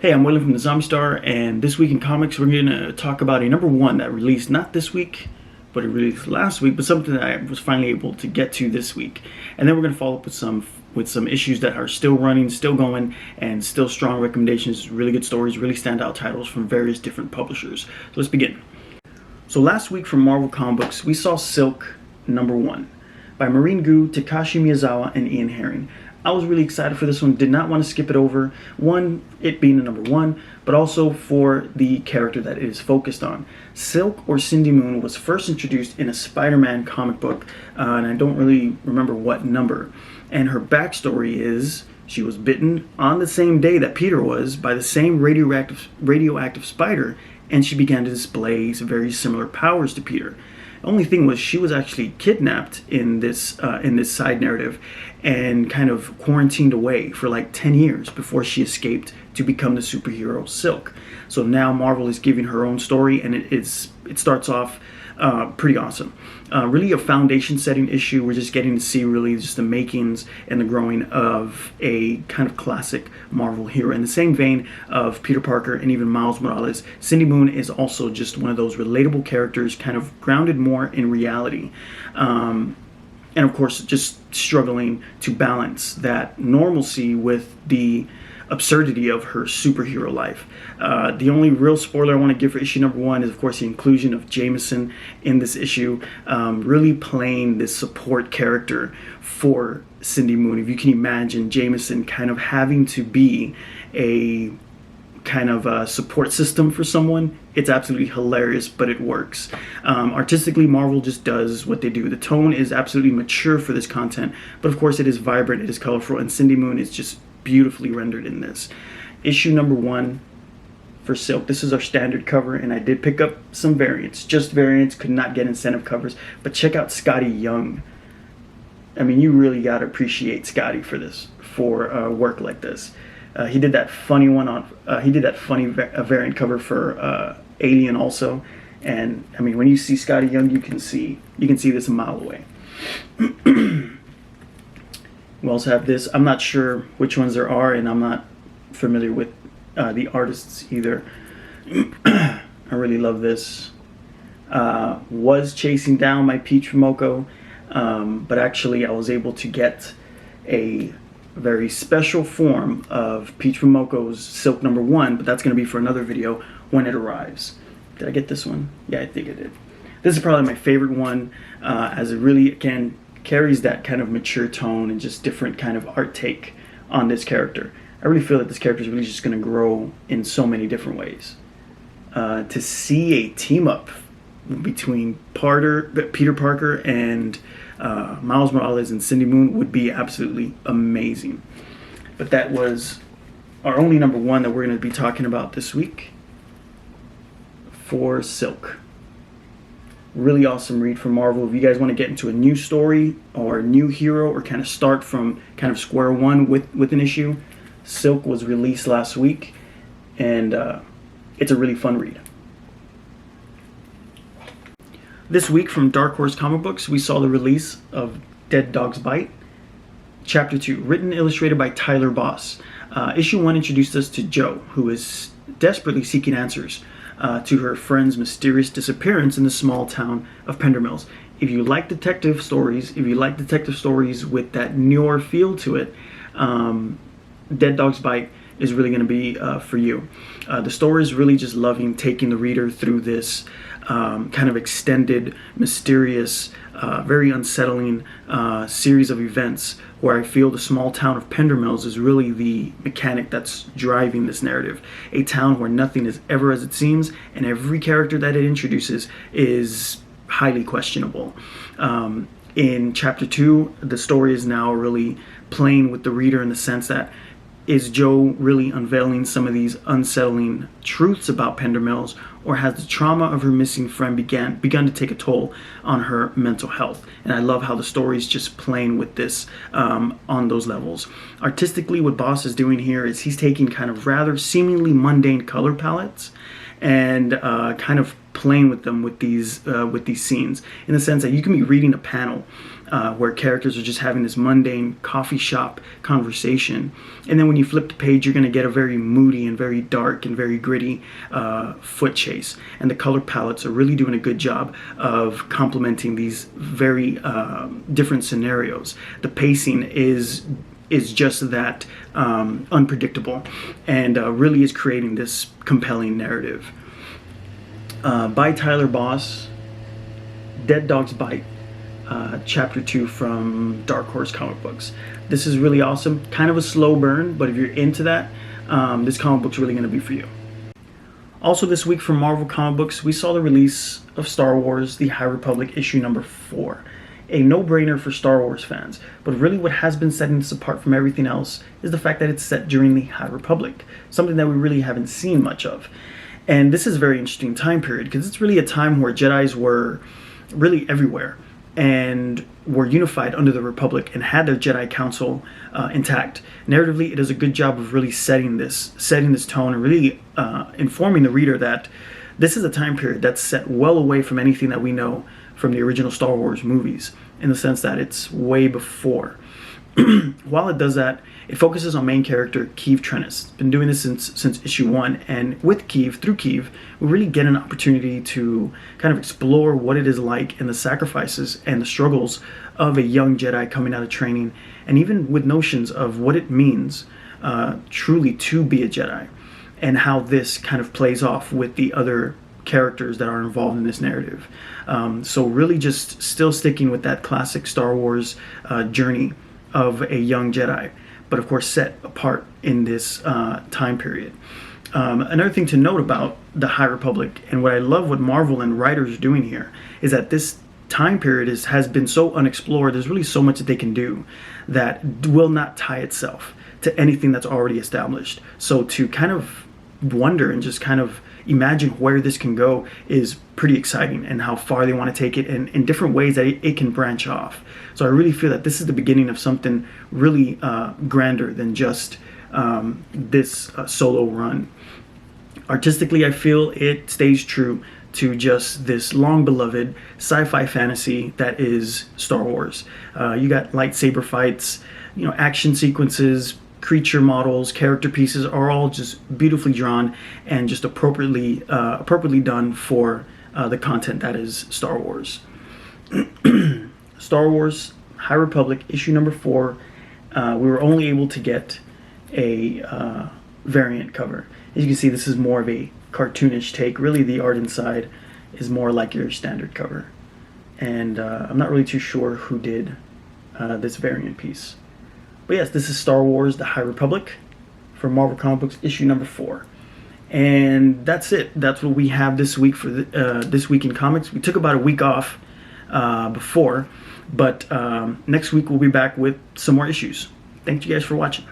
Hey, I'm William from the Zombie Star, and this week in comics, we're going to talk about a number one that released not this week, but it released last week, but something that I was finally able to get to this week. And then we're going to follow up with some issues that are still running, still going, and still strong recommendations, really good stories, really standout titles from various different publishers. So let's begin. So last week from Marvel Comic Books, we saw Silk number one by Marine Gu, Takashi Miyazawa, and Ian Herring. I was really excited for this one, did not want to skip it over. One, it being the number one, but also for the character that it is focused on. Silk, or Cindy Moon, was first introduced in a Spider-Man comic book, and I don't really remember what number. And her backstory is she was bitten on the same day that Peter was by the same radioactive spider, and she began to display some very similar powers to Peter. The only thing was she was actually kidnapped in this side narrative and kind of quarantined away for like 10 years before she escaped to become the superhero Silk. So now Marvel is giving her own story, and it starts off pretty awesome. Really a foundation setting issue. We're just getting to see really just the makings and the growing of a kind of classic Marvel hero. In the same vein of Peter Parker and even Miles Morales, Cindy Moon is also just one of those relatable characters, kind of grounded more in reality. And of course, just struggling to balance that normalcy with the absurdity of her superhero life. The only real spoiler I want to give for issue number one is, of course, the inclusion of Jameson in this issue, really playing this support character for Cindy Moon. If you can imagine Jameson kind of having to be a kind of a support system for someone, it's absolutely hilarious, but it works. Artistically, Marvel just does what they do. The tone is absolutely mature for this content, but of course it is vibrant, it is colorful, and Cindy Moon is just beautifully rendered in this. Issue number one for Silk. This is our standard cover, and I did pick up some variants, just variants, could not get incentive covers, but check out Skottie Young. I mean, you really got to appreciate Skottie for this, for work like this. He did that funny one on. He did that funny variant cover for Alien also, and I mean, when you see Skottie Young, you can see this a mile away. We also have this. I'm not sure which ones there are, and I'm not familiar with the artists either. I really love this. Was chasing down my Peach Momoko, but actually I was able to get a very special form of Peach Momoko's Silk number one, but that's going to be for another video when it arrives. Did I get this one? Yeah, I think I did. This is probably my favorite one, as it really, again, carries that kind of mature tone and just different kind of art take on this character. I really feel that this character is really just going to grow in so many different ways. To see a team up between Peter Parker and Miles Morales and Cindy Moon would be absolutely amazing. But that was our only number one that we're going to be talking about this week for Silk. Really awesome read from Marvel. If you guys want to get into a new story or a new hero, or kind of start from kind of square one with an issue, Silk was released last week, and it's a really fun read. This week from Dark Horse Comic Books, we saw the release of Dead Dog's Bite, Chapter 2, written and illustrated by Tyler Boss. Issue 1 introduced us to Jo, who is desperately seeking answers to her friend's mysterious disappearance in the small town of Pendermills. If you like detective stories, with that newer feel to it, Dead Dog's Bite is really going to be for you. The story is really just loving taking the reader through this kind of extended, mysterious, very unsettling series of events, where I feel the small town of Pendermills is really the mechanic that's driving this narrative. A town where nothing is ever as it seems, and every character that it introduces is highly questionable. In Chapter 2, the story is now really playing with the reader in the sense that, is Jo really unveiling some of these unsettling truths about Pendermills, or has the trauma of her missing friend begun to take a toll on her mental health? And I love how the story is just playing with this on those levels. Artistically, what Boss is doing here is he's taking kind of rather seemingly mundane color palettes and kind of playing with them with these scenes, in the sense that you can be reading a panel where characters are just having this mundane coffee shop conversation. And then when you flip the page, you're going to get a very moody and very dark and very gritty foot chase. And the color palettes are really doing a good job of complementing these very different scenarios. The pacing is just that unpredictable, and really is creating this compelling narrative. By Tyler Boss, Dead Dog's Bite, Chapter 2 from Dark Horse Comic Books. This is really awesome. Kind of a slow burn, but if you're into that, this comic book's really going to be for you. Also this week from Marvel Comic Books, we saw the release of Star Wars: The High Republic issue number 4. A no-brainer for Star Wars fans, but really what has been setting this apart from everything else is the fact that it's set during the High Republic, something that we really haven't seen much of. And this is a very interesting time period because it's really a time where Jedis were really everywhere and were unified under the Republic and had their Jedi Council intact. Narratively, it does a good job of really setting this tone and really informing the reader that this is a time period that's set well away from anything that we know from the original Star Wars movies, in the sense that it's way before. While it does that, it focuses on main character Keeve Trennis. Been doing this since issue 1, and with Keeve, through Keeve, we really get an opportunity to kind of explore what it is like and the sacrifices and the struggles of a young Jedi coming out of training, and even with notions of what it means truly to be a Jedi, and how this kind of plays off with the other characters that are involved in this narrative. So really just still sticking with that classic Star Wars journey of a young Jedi, but of course set apart in this time period. Another thing to note about the High Republic, and what I love what Marvel and writers are doing here, is that this time period has been so unexplored. There's really so much that they can do that will not tie itself to anything that's already established. So to kind of wonder and just kind of imagine where this can go is pretty exciting, and how far they want to take it, and in different ways that it can branch off. So I really feel that this is the beginning of something really grander than just this solo run. Artistically, I feel it stays true to just this long beloved sci-fi fantasy that is Star Wars. You got lightsaber fights, action sequences, creature models, character pieces are all just beautifully drawn and just appropriately done for the content that is Star Wars. Star Wars High Republic issue number 4. We were only able to get a variant cover. As you can see, this is more of a cartoonish take. Really, the art inside is more like your standard cover. And I'm not really too sure who did this variant piece. But yes, this is Star Wars: The High Republic from Marvel Comic Books issue number 4. And that's it. That's what we have this week for this week in comics. We took about a week off before, but next week we'll be back with some more issues. Thank you guys for watching.